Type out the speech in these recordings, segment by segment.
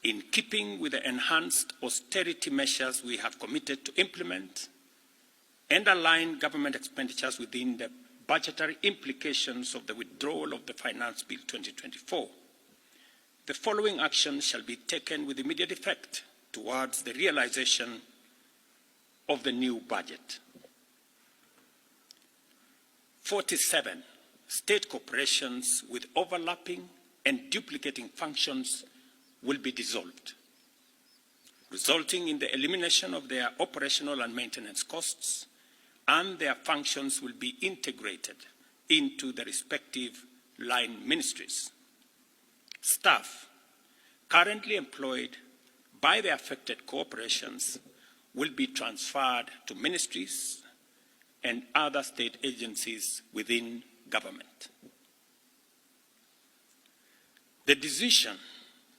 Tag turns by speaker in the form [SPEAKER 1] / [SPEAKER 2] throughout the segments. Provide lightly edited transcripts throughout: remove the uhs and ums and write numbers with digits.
[SPEAKER 1] in keeping with the enhanced austerity measures we have committed to implement and align government expenditures within the budgetary implications of the withdrawal of the Finance Bill 2024, the following actions shall be taken with immediate effect towards the realization of the new budget. 47 state corporations with overlapping and duplicating functions will be dissolved, resulting in the elimination of their operational and maintenance costs, and their functions will be integrated into the respective line ministries. Staff currently employed by the affected corporations will be transferred to ministries and other state agencies within government. The decision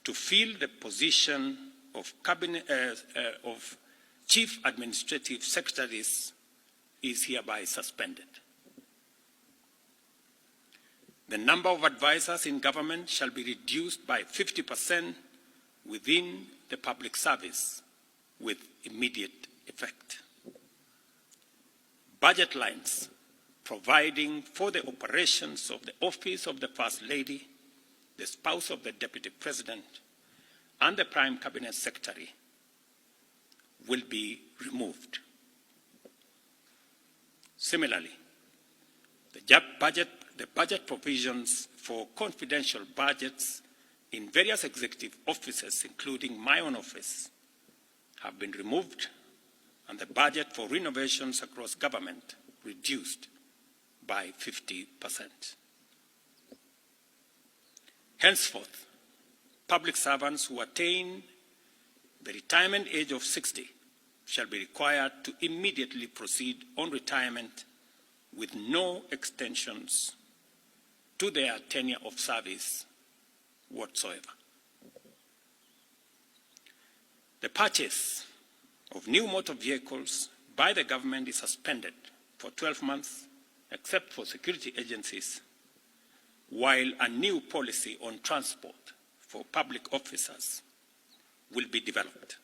[SPEAKER 1] to fill the position of Chief Administrative Secretaries is hereby suspended. The number of advisors in government shall be reduced by 50% within the public service with immediate effect. Budget lines providing for the operations of the Office of the First Lady, the spouse of the Deputy President, and the Prime Cabinet Secretary will be removed. Similarly, the budget provisions for confidential budgets in various executive offices, including my own office, have been removed, and the budget for renovations across government reduced by 50%. Henceforth, public servants who attain the retirement age of 60 shall be required to immediately proceed on retirement with no extensions to their tenure of service whatsoever. The purchase of new motor vehicles by the government is suspended for 12 months, except for security agencies, while a new policy on transport for public officers will be developed.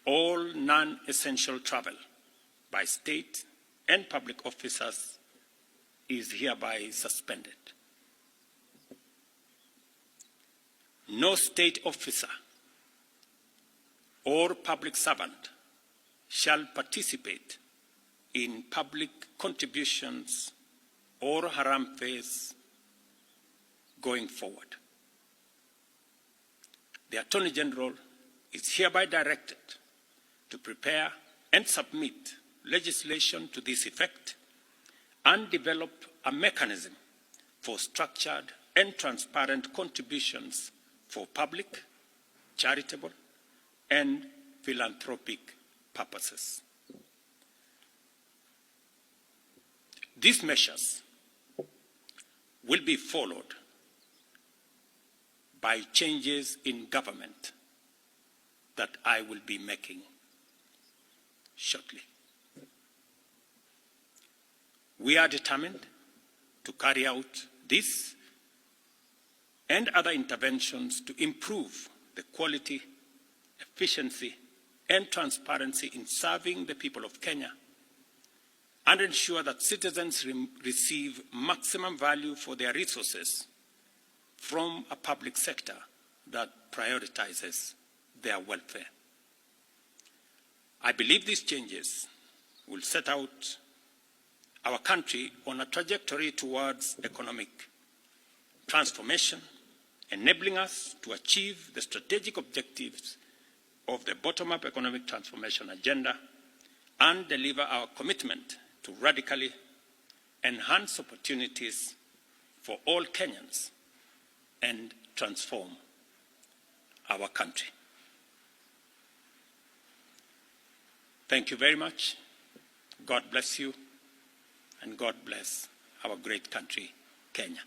[SPEAKER 1] All non-essential travel by state and public officers is hereby suspended. No state officer or public servant shall participate in public contributions or harambees going forward. The Attorney General is hereby directed to prepare and submit legislation to this effect and develop a mechanism for structured and transparent contributions for public, charitable, and philanthropic purposes. These measures will be followed by changes in government that I will be making shortly. We are determined to carry out this and other interventions to improve the quality, efficiency, and transparency in serving the people of Kenya and ensure that citizens receive maximum value for their resources from a public sector that prioritizes their welfare. I believe these changes will set out our country on a trajectory towards economic transformation, enabling us to achieve the strategic objectives of the bottom-up economic transformation agenda and deliver our commitment to radically enhance opportunities for all Kenyans and transform our country. Thank you very much. God bless you, and God bless our great country, Kenya.